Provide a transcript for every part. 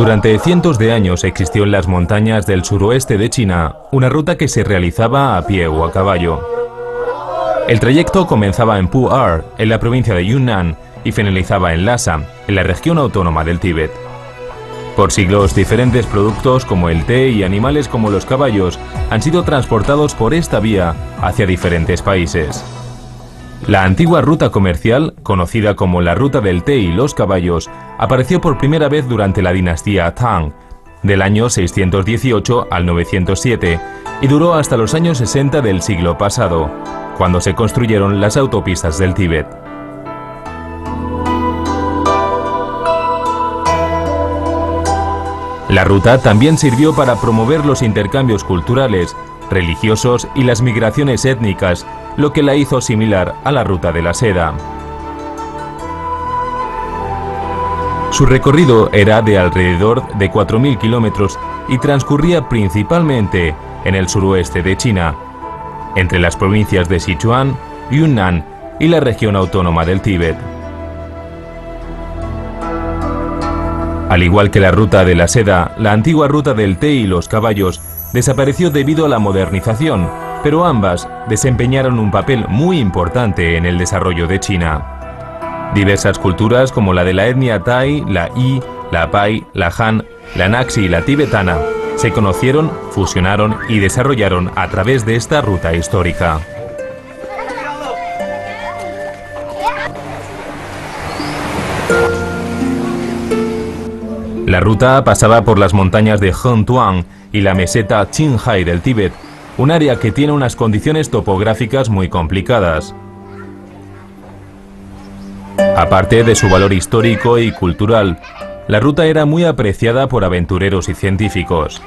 Durante cientos de años existió en las montañas del suroeste de China una ruta que se realizaba a pie o a caballo. El trayecto comenzaba en Pu'er, en la provincia de Yunnan, y finalizaba en Lhasa, en la región autónoma del Tíbet. Por siglos, diferentes productos como el té y animales como los caballos han sido transportados por esta vía hacia diferentes países. La antigua ruta comercial, conocida como la ruta del té y los caballos, apareció por primera vez durante la dinastía Tang, del año 618 al 907, y duró hasta los años 60 del siglo pasado, cuando se construyeron las autopistas del Tíbet. La ruta también sirvió para promover los intercambios culturales, religiosos y las migraciones étnicas, lo que la hizo similar a la ruta de la seda. Su recorrido era de alrededor de 4.000 kilómetros y transcurría principalmente en el suroeste de China, entre las provincias de Sichuan, Yunnan y la región autónoma del Tíbet. Al igual que la ruta de la seda, la antigua ruta del té y los caballos desapareció debido a la modernización, pero ambas desempeñaron un papel muy importante en el desarrollo de China. Diversas culturas como la de la etnia Tai, la Yi, la Pai, la Han, la Naxi y la tibetana se conocieron, fusionaron y desarrollaron a través de esta ruta histórica. La ruta pasaba por las montañas de Hengtuang y la meseta Qinghai del Tíbet, un área que tiene unas condiciones topográficas muy complicadas. Aparte de su valor histórico y cultural, la ruta era muy apreciada por aventureros y científicos.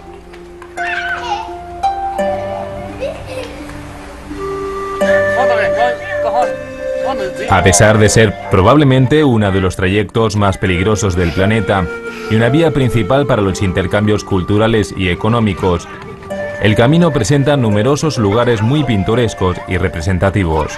A pesar de ser probablemente uno de los trayectos más peligrosos del planeta y una vía principal para los intercambios culturales y económicos, el camino presenta numerosos lugares muy pintorescos y representativos.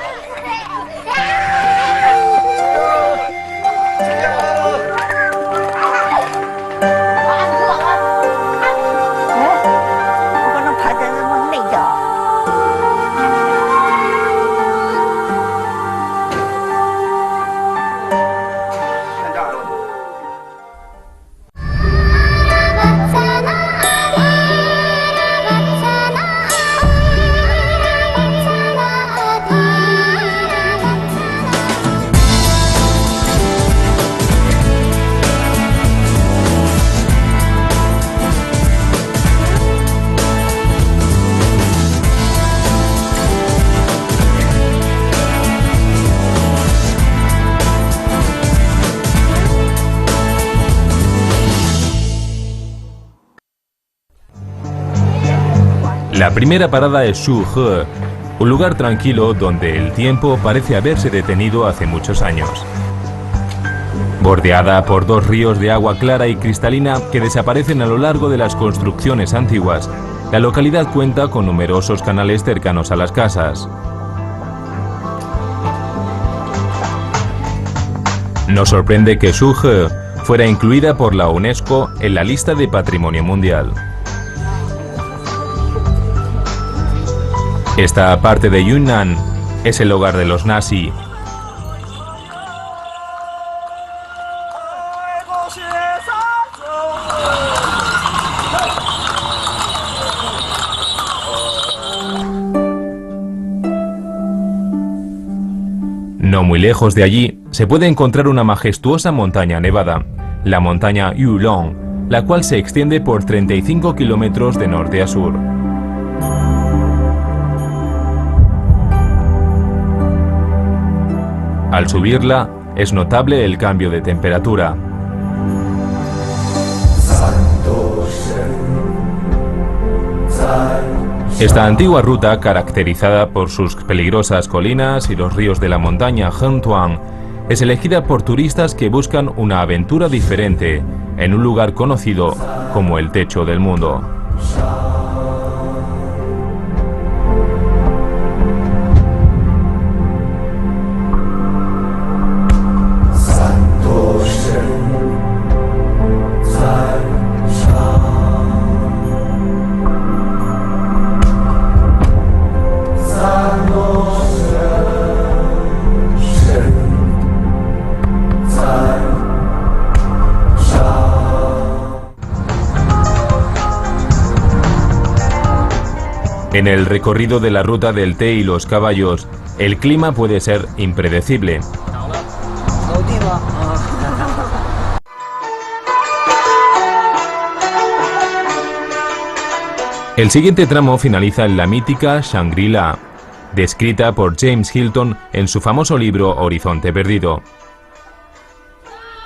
La primera parada es Shuhe, un lugar tranquilo donde el tiempo parece haberse detenido hace muchos años. Bordeada por dos ríos de agua clara y cristalina que desaparecen a lo largo de las construcciones antiguas, la localidad cuenta con numerosos canales cercanos a las casas. Nos sorprende que Shuhe fuera incluida por la UNESCO en la lista de Patrimonio Mundial. Esta parte de Yunnan es el hogar de los Naxi. No muy lejos de allí se puede encontrar una majestuosa montaña nevada, la montaña Yulong, la cual se extiende por 35 kilómetros de norte a sur. Al subirla, es notable el cambio de temperatura. Esta antigua ruta, caracterizada por sus peligrosas colinas y los ríos de la montaña Hengtuang, es elegida por turistas que buscan una aventura diferente en un lugar conocido como el techo del mundo. En el recorrido de la ruta del té y los caballos, el clima puede ser impredecible. El siguiente tramo finaliza en la mítica Shangri-La, descrita por James Hilton en su famoso libro Horizonte Perdido.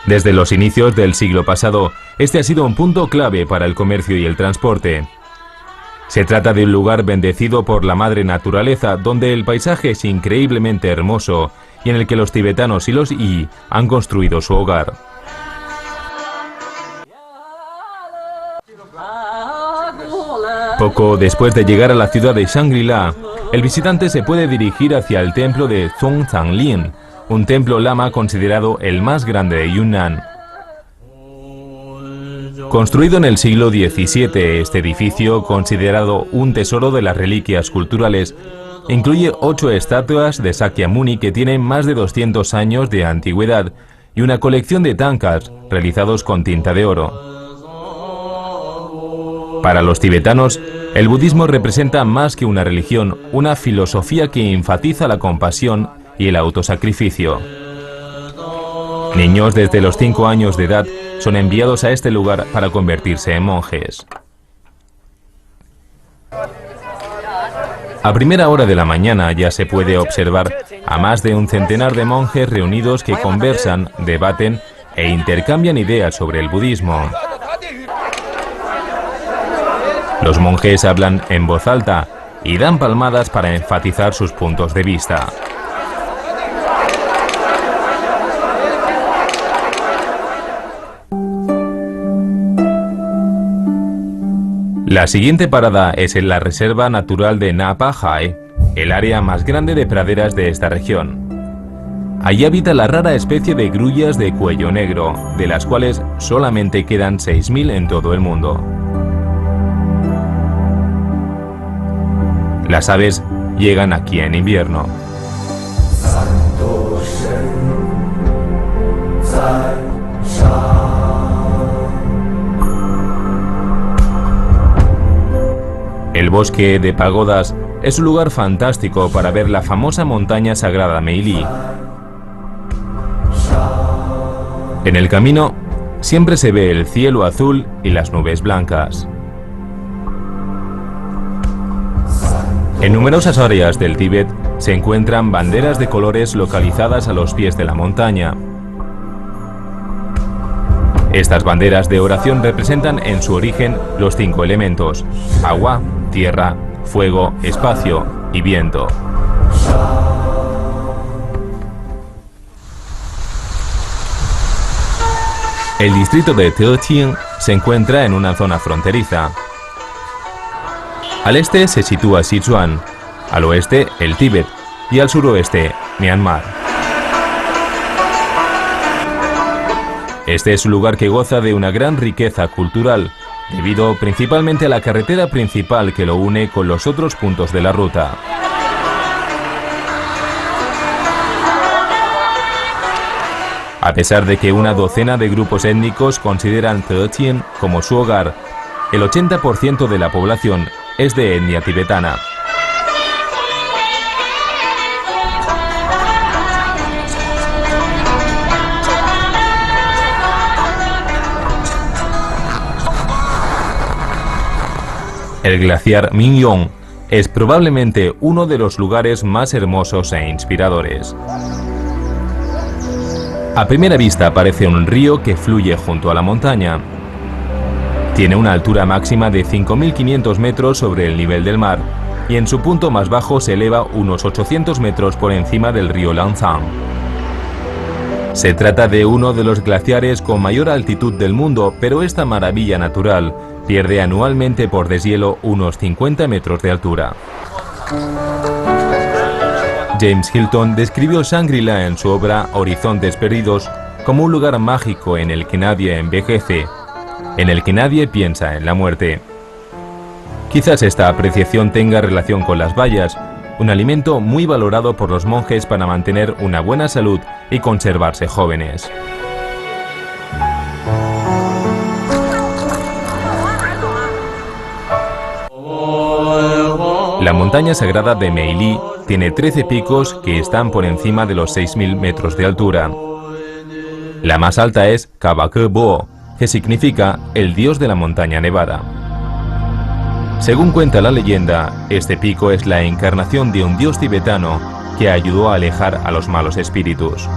Desde los inicios del siglo pasado, este ha sido un punto clave para el comercio y el transporte. Se trata de un lugar bendecido por la madre naturaleza, donde el paisaje es increíblemente hermoso y en el que los tibetanos y los Yi han construido su hogar. Poco después de llegar a la ciudad de Shangri-La, el visitante se puede dirigir hacia el templo de Zhongzhanglin, un templo lama considerado el más grande de Yunnan. Construido en el siglo XVII, este edificio, considerado un tesoro de las reliquias culturales, incluye 8 estatuas de Sakyamuni que tienen más de 200 años de antigüedad y una colección de tankas realizados con tinta de oro. Para los tibetanos, el budismo representa más que una religión, una filosofía que enfatiza la compasión y el autosacrificio. Niños desde los 5 años de edad son enviados a este lugar para convertirse en monjes. A primera hora de la mañana ya se puede observar a más de un centenar de monjes reunidos que conversan, debaten e intercambian ideas sobre el budismo. Los monjes hablan en voz alta y dan palmadas para enfatizar sus puntos de vista. La siguiente parada es en la Reserva Natural de Napa Hai, el área más grande de praderas de esta región. Allí habita la rara especie de grullas de cuello negro, de las cuales solamente quedan 6.000 en todo el mundo. Las aves llegan aquí en invierno. El bosque de pagodas es un lugar fantástico para ver la famosa montaña sagrada Meili. En el camino siempre se ve el cielo azul y las nubes blancas. En numerosas áreas del Tíbet se encuentran banderas de colores localizadas a los pies de la montaña. Estas banderas de oración representan en su origen los 5 elementos: agua, tierra, fuego, espacio y viento. El distrito de Teotian se encuentra en una zona fronteriza. Al este se sitúa Sichuan, al oeste el Tíbet y al suroeste Myanmar. Este es un lugar que goza de una gran riqueza cultural, debido principalmente a la carretera principal que lo une con los otros puntos de la ruta. A pesar de que una docena de grupos étnicos consideran Teotian como su hogar, el 80% de la población es de etnia tibetana. El glaciar Mingyong es probablemente uno de los lugares más hermosos e inspiradores. A primera vista parece un río que fluye junto a la montaña. Tiene una altura máxima de 5.500 metros sobre el nivel del mar y en su punto más bajo se eleva unos 800 metros por encima del río Lancang. Se trata de uno de los glaciares con mayor altitud del mundo, pero esta maravilla natural pierde anualmente por deshielo unos 50 metros de altura. James Hilton describió Shangri-La en su obra Horizontes Perdidos como un lugar mágico en el que nadie envejece, en el que nadie piensa en la muerte. Quizás esta apreciación tenga relación con las bayas, un alimento muy valorado por los monjes para mantener una buena salud y conservarse jóvenes. La montaña sagrada de Meili tiene 13 picos que están por encima de los 6.000 metros de altura. La más alta es Kabake-bo, que significa el dios de la montaña nevada. Según cuenta la leyenda, este pico es la encarnación de un dios tibetano que ayudó a alejar a los malos espíritus.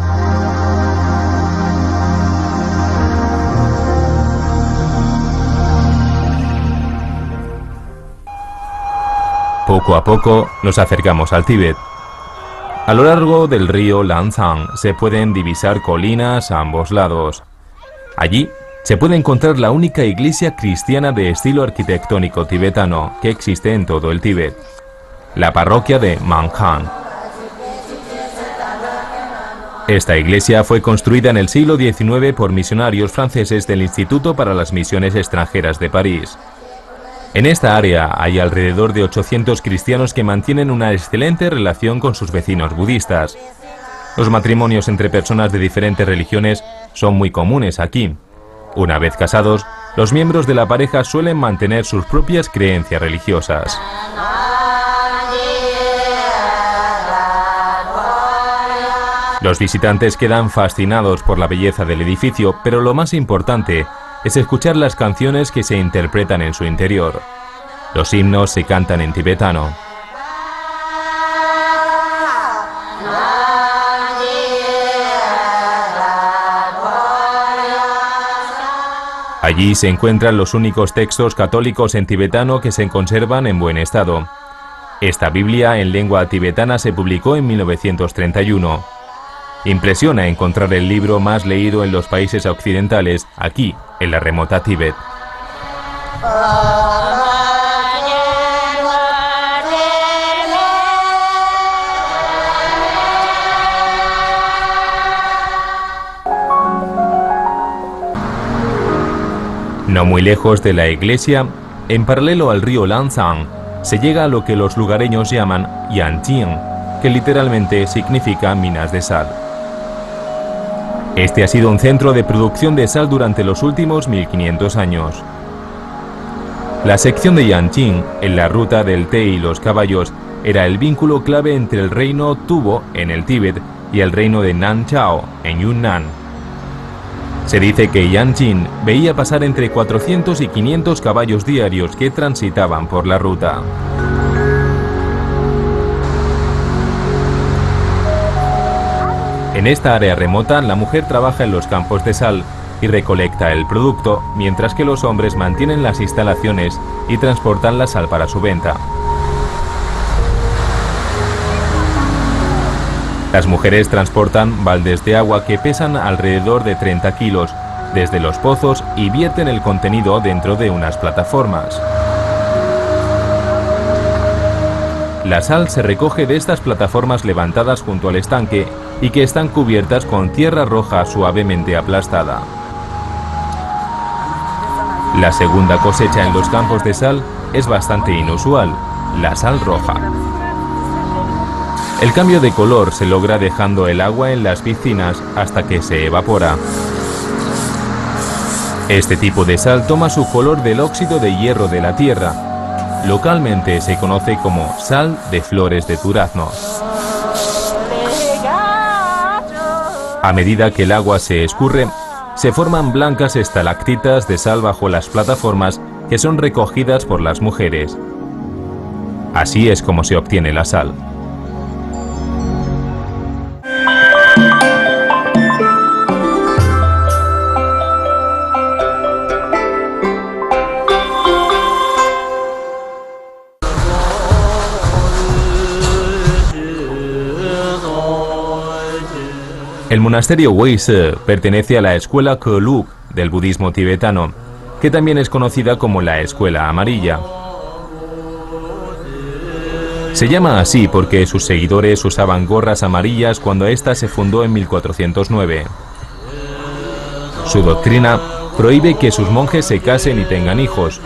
Poco a poco nos acercamos al Tíbet. A lo largo del río Lancang se pueden divisar colinas a ambos lados. Allí se puede encontrar la única iglesia cristiana de estilo arquitectónico tibetano que existe en todo el Tíbet, la parroquia de Manghan. Esta iglesia fue construida en el siglo XIX por misionarios franceses del Instituto para las Misiones Extranjeras de París. En esta área hay alrededor de 800 cristianos que mantienen una excelente relación con sus vecinos budistas. Los matrimonios entre personas de diferentes religiones son muy comunes aquí. Una vez casados, los miembros de la pareja suelen mantener sus propias creencias religiosas. Los visitantes quedan fascinados por la belleza del edificio, pero lo más importante es escuchar las canciones que se interpretan en su interior. Los himnos se cantan en tibetano. Allí se encuentran los únicos textos católicos en tibetano que se conservan en buen estado. Esta Biblia en lengua tibetana se publicó en 1931. Impresiona encontrar el libro más leído en los países occidentales, aquí, en la remota Tíbet. No muy lejos de la iglesia, en paralelo al río Lancang, se llega a lo que los lugareños llaman Yanqing, que literalmente significa minas de sal. Este ha sido un centro de producción de sal durante los últimos 1500 años. La sección de Yanqing, en la ruta del té y los caballos, era el vínculo clave entre el reino Tubo, en el Tíbet, y el reino de Nanchao, en Yunnan. Se dice que Yanqing veía pasar entre 400 y 500 caballos diarios que transitaban por la ruta. En esta área remota, la mujer trabaja en los campos de sal y recolecta el producto, mientras que los hombres mantienen las instalaciones y transportan la sal para su venta. Las mujeres transportan baldes de agua que pesan alrededor de 30 kilos desde los pozos y vierten el contenido dentro de unas plataformas. La sal se recoge de estas plataformas levantadas junto al estanque y que están cubiertas con tierra roja suavemente aplastada. La segunda cosecha en los campos de sal es bastante inusual, la sal roja. El cambio de color se logra dejando el agua en las piscinas hasta que se evapora. Este tipo de sal toma su color del óxido de hierro de la tierra. Localmente se conoce como sal de flores de durazno. A medida que el agua se escurre, se forman blancas estalactitas de sal bajo las plataformas que son recogidas por las mujeres. Así es como se obtiene la sal. El monasterio Weise pertenece a la escuela Gelug del budismo tibetano, que también es conocida como la escuela amarilla. Se llama así porque sus seguidores usaban gorras amarillas cuando ésta se fundó en 1409. Su doctrina prohíbe que sus monjes se casen y tengan hijos.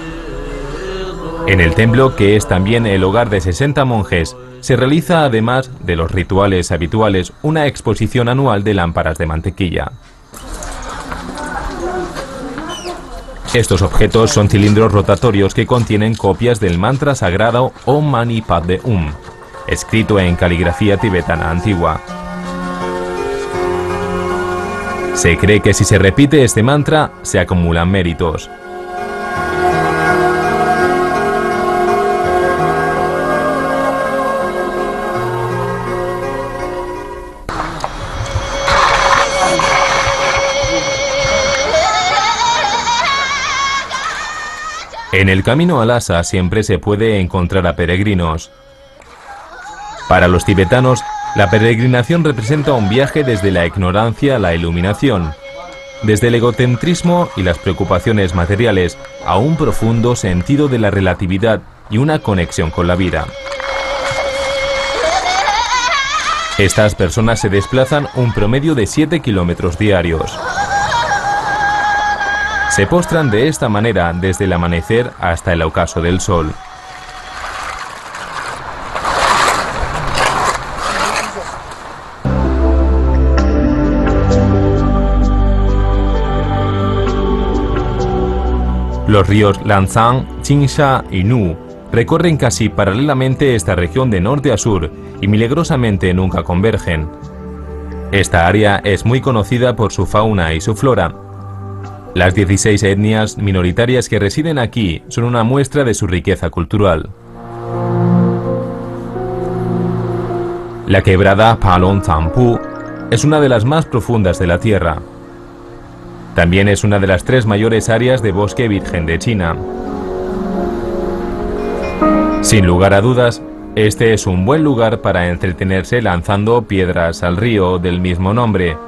En el templo, que es también el hogar de 60 monjes, se realiza, además de los rituales habituales, una exposición anual de lámparas de mantequilla. Estos objetos son cilindros rotatorios que contienen copias del mantra sagrado Om Mani Padme Hum, escrito en caligrafía tibetana antigua. Se cree que si se repite este mantra, se acumulan méritos. En el camino a Lhasa siempre se puede encontrar a peregrinos. Para los tibetanos, la peregrinación representa un viaje desde la ignorancia a la iluminación, desde el egocentrismo y las preocupaciones materiales a un profundo sentido de la relatividad y una conexión con la vida. Estas personas se desplazan un promedio de 7 kilómetros diarios. Se postran de esta manera desde el amanecer hasta el ocaso del sol. Los ríos Lansang, Chingsha y Nu recorren casi paralelamente esta región de norte a sur y milagrosamente nunca convergen. Esta área es muy conocida por su fauna y su flora. Las 16 etnias minoritarias que residen aquí son una muestra de su riqueza cultural. La quebrada Palong Tsampu es una de las más profundas de la Tierra. También es una de las 3 mayores áreas de bosque virgen de China. Sin lugar a dudas, este es un buen lugar para entretenerse lanzando piedras al río del mismo nombre,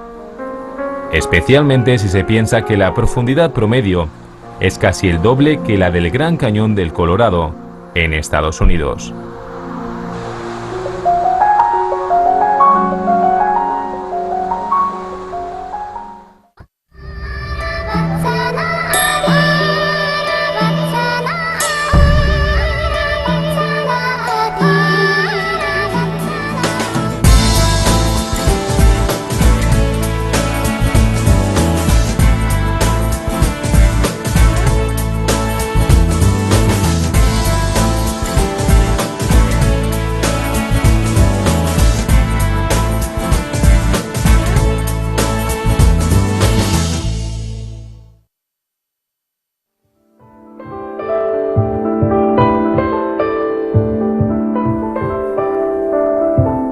especialmente si se piensa que la profundidad promedio es casi el doble que la del Gran Cañón del Colorado, en Estados Unidos.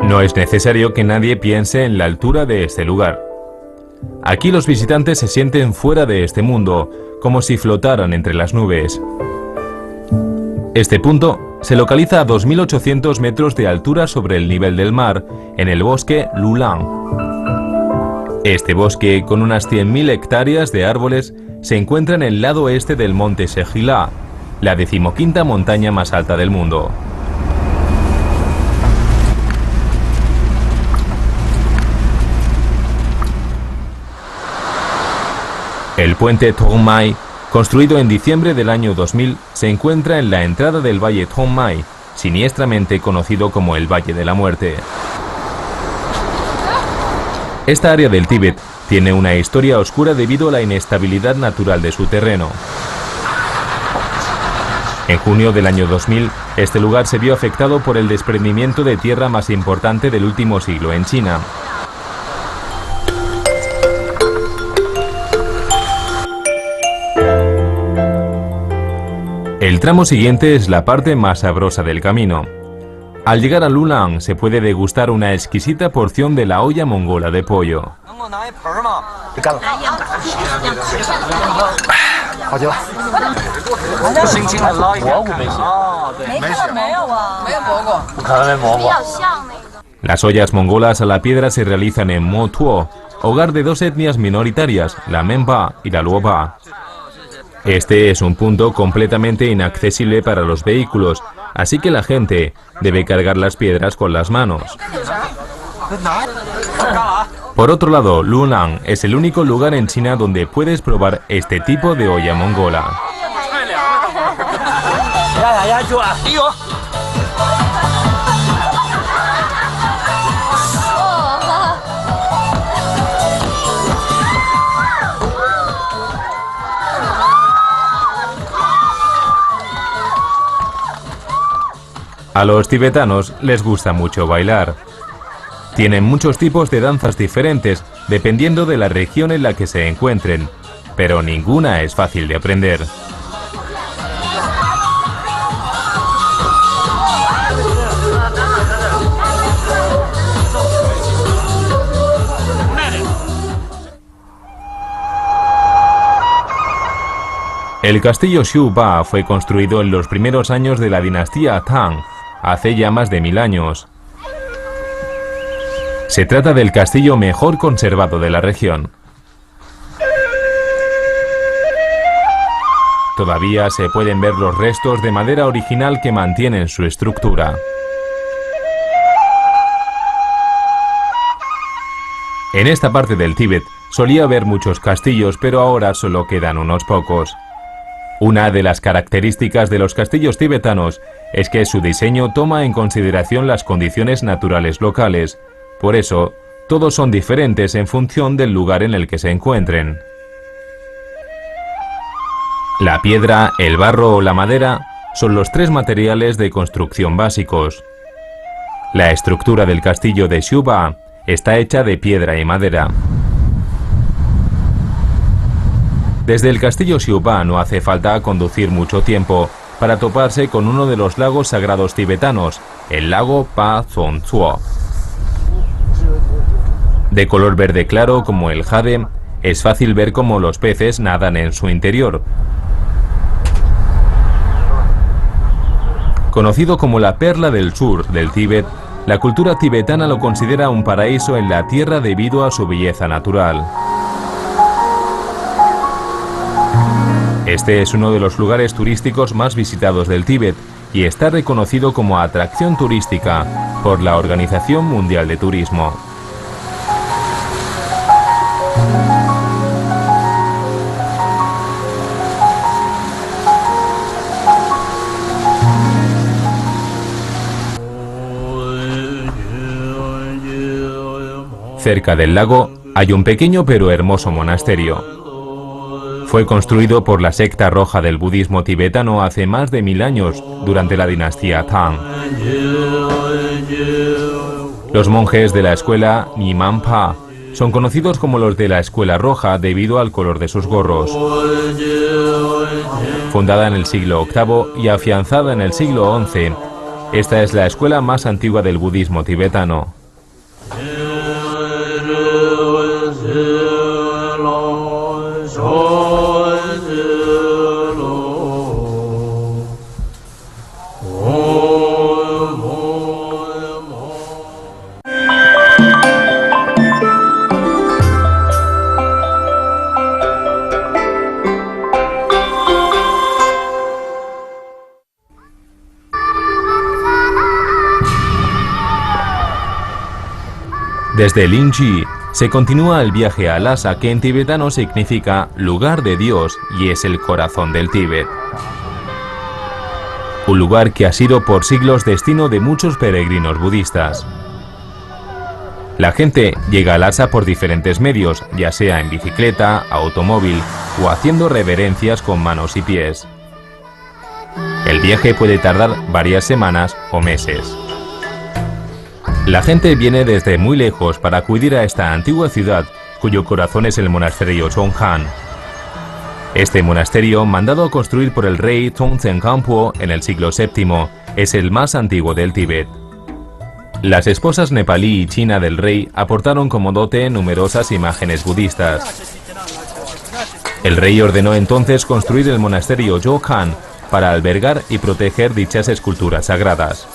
No es necesario que nadie piense en la altura de este lugar. Aquí los visitantes se sienten fuera de este mundo, como si flotaran entre las nubes. Este punto se localiza a 2.800 metros de altura sobre el nivel del mar, en el bosque Lulang. Este bosque, con unas 100.000 hectáreas de árboles, se encuentra en el lado este del monte Shehila, la 15ª montaña más alta del mundo. El puente Tongmai, construido en diciembre del año 2000, se encuentra en la entrada del valle Tongmai, siniestramente conocido como el Valle de la Muerte. Esta área del Tíbet tiene una historia oscura debido a la inestabilidad natural de su terreno. En junio del año 2000, este lugar se vio afectado por el desprendimiento de tierra más importante del último siglo en China. El tramo siguiente es la parte más sabrosa del camino. Al llegar a Lulang se puede degustar una exquisita porción de la olla mongola de pollo. Las ollas mongolas a la piedra se realizan en Mo Tuo, hogar de 2 etnias minoritarias, la Menpa y la Luopa. Este es un punto completamente inaccesible para los vehículos, así que la gente debe cargar las piedras con las manos. Por otro lado, Lulang es el único lugar en China donde puedes probar este tipo de olla mongola. A los tibetanos les gusta mucho bailar. Tienen muchos tipos de danzas diferentes dependiendo de la región en la que se encuentren, pero ninguna es fácil de aprender. El castillo Xiu Ba fue construido en los primeros años de la dinastía Tang, hace ya más de 1000 años. Se trata del castillo mejor conservado de la región. Todavía se pueden ver los restos de madera original que mantienen su estructura. En esta parte del Tíbet solía haber muchos castillos, pero ahora solo quedan unos pocos. Una de las características de los castillos tibetanos es que su diseño toma en consideración las condiciones naturales locales. Por eso, todos son diferentes en función del lugar en el que se encuentren. La piedra, el barro o la madera son los 3 materiales de construcción básicos. La estructura del castillo de Xiu Ba está hecha de piedra y madera. Desde el castillo Xiu Ba no hace falta conducir mucho tiempo para toparse con uno de los lagos sagrados tibetanos, el lago Pa Zong Zuo. De color verde claro como el jade, es fácil ver cómo los peces nadan en su interior. Conocido como la perla del sur del Tíbet, la cultura tibetana lo considera un paraíso en la tierra debido a su belleza natural. Este es uno de los lugares turísticos más visitados del Tíbet y está reconocido como atracción turística por la Organización Mundial de Turismo. Cerca del lago hay un pequeño pero hermoso monasterio. Fue construido por la secta roja del budismo tibetano hace más de 1000 años, durante la dinastía Tang. Los monjes de la escuela Nyingma son conocidos como los de la escuela roja debido al color de sus gorros. Fundada en el siglo VIII y afianzada en el siglo XI, esta es la escuela más antigua del budismo tibetano. Desde Lingji se continúa el viaje a Lhasa, que en tibetano significa lugar de Dios y es el corazón del Tíbet. Un lugar que ha sido por siglos destino de muchos peregrinos budistas. La gente llega a Lhasa por diferentes medios, ya sea en bicicleta, automóvil o haciendo reverencias con manos y pies. El viaje puede tardar varias semanas o meses. La gente viene desde muy lejos para acudir a esta antigua ciudad, cuyo corazón es el monasterio Zhonghan. Este monasterio, mandado a construir por el rey Tongzhen Gampo en el siglo VII, es el más antiguo del Tíbet. Las esposas nepalí y china del rey aportaron como dote numerosas imágenes budistas. El rey ordenó entonces construir el monasterio Zhonghan para albergar y proteger dichas esculturas sagradas.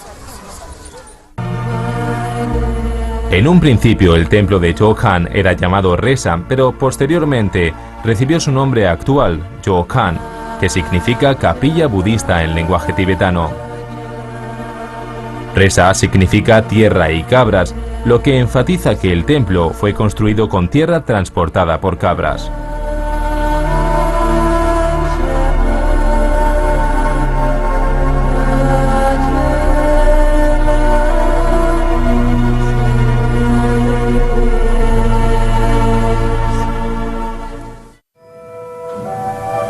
En un principio el templo de Zhonghan era llamado Resa, pero posteriormente recibió su nombre actual, Zhonghan, que significa capilla budista en lenguaje tibetano. Resa significa tierra y cabras, lo que enfatiza que el templo fue construido con tierra transportada por cabras.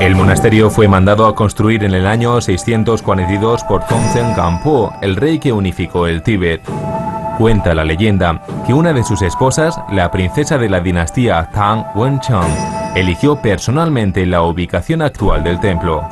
El monasterio fue mandado a construir en el año 642 por Tongzhen Gampo, el rey que unificó el Tíbet. Cuenta la leyenda que una de sus esposas, la princesa de la dinastía Tang Wenchang, eligió personalmente la ubicación actual del templo.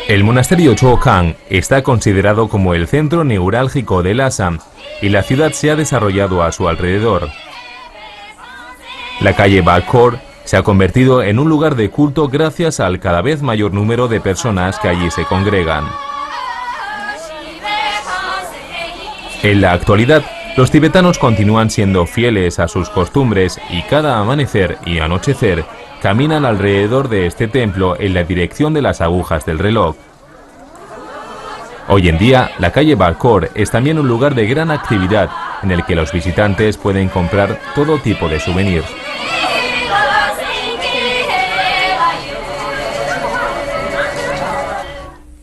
El monasterio Chokhang está considerado como el centro neurálgico de Lhasa y la ciudad se ha desarrollado a su alrededor. La calle Balkhor se ha convertido en un lugar de culto gracias al cada vez mayor número de personas que allí se congregan. En la actualidad, los tibetanos continúan siendo fieles a sus costumbres y cada amanecer y anochecer caminan alrededor de este templo en la dirección de las agujas del reloj. Hoy en día, la calle Balkhor es también un lugar de gran actividad en el que los visitantes pueden comprar todo tipo de souvenirs.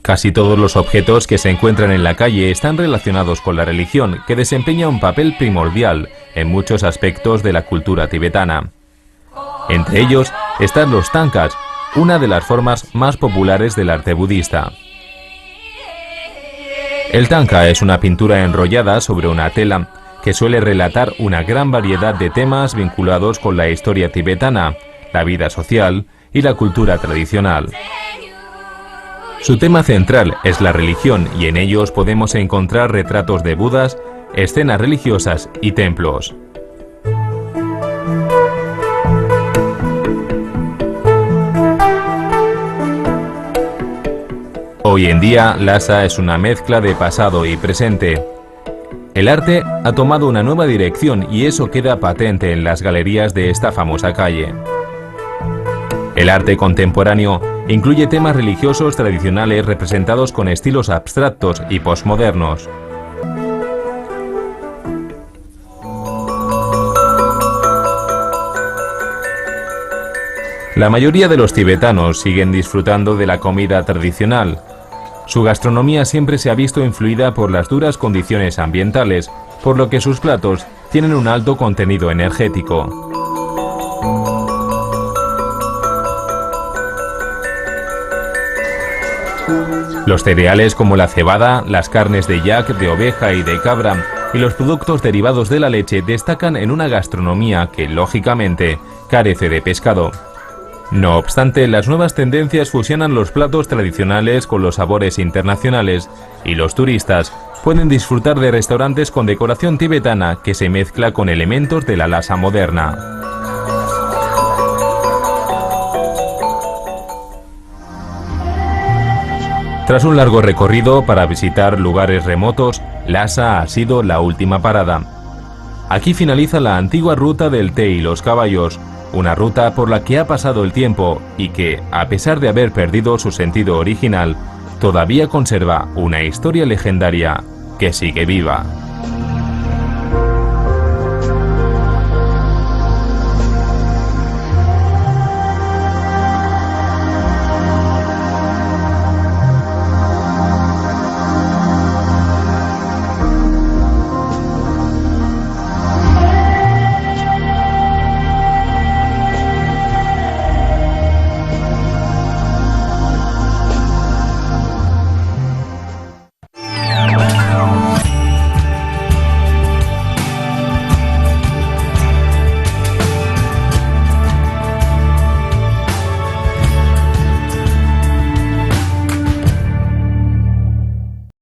Casi todos los objetos que se encuentran en la calle están relacionados con la religión, que desempeña un papel primordial en muchos aspectos de la cultura tibetana. Entre ellos están los tankas, una de las formas más populares del arte budista. El tanka es una pintura enrollada sobre una tela que suele relatar una gran variedad de temas vinculados con la historia tibetana, la vida social y la cultura tradicional. Su tema central es la religión y en ellos podemos encontrar retratos de Budas, escenas religiosas y templos. Hoy en día, Lhasa es una mezcla de pasado y presente. El arte ha tomado una nueva dirección y eso queda patente en las galerías de esta famosa calle. El arte contemporáneo incluye temas religiosos tradicionales representados con estilos abstractos y posmodernos. La mayoría de los tibetanos siguen disfrutando de la comida tradicional. Su gastronomía siempre se ha visto influida por las duras condiciones ambientales, por lo que sus platos tienen un alto contenido energético. Los cereales como la cebada, las carnes de yak, de oveja y de cabra y los productos derivados de la leche destacan en una gastronomía que, lógicamente, carece de pescado. No obstante, las nuevas tendencias fusionan los platos tradicionales con los sabores internacionales y los turistas pueden disfrutar de restaurantes con decoración tibetana que se mezcla con elementos de la Lhasa moderna. Tras un largo recorrido para visitar lugares remotos, Lhasa ha sido la última parada. Aquí finaliza la antigua ruta del té y los caballos, una ruta por la que ha pasado el tiempo y que, a pesar de haber perdido su sentido original, todavía conserva una historia legendaria que sigue viva.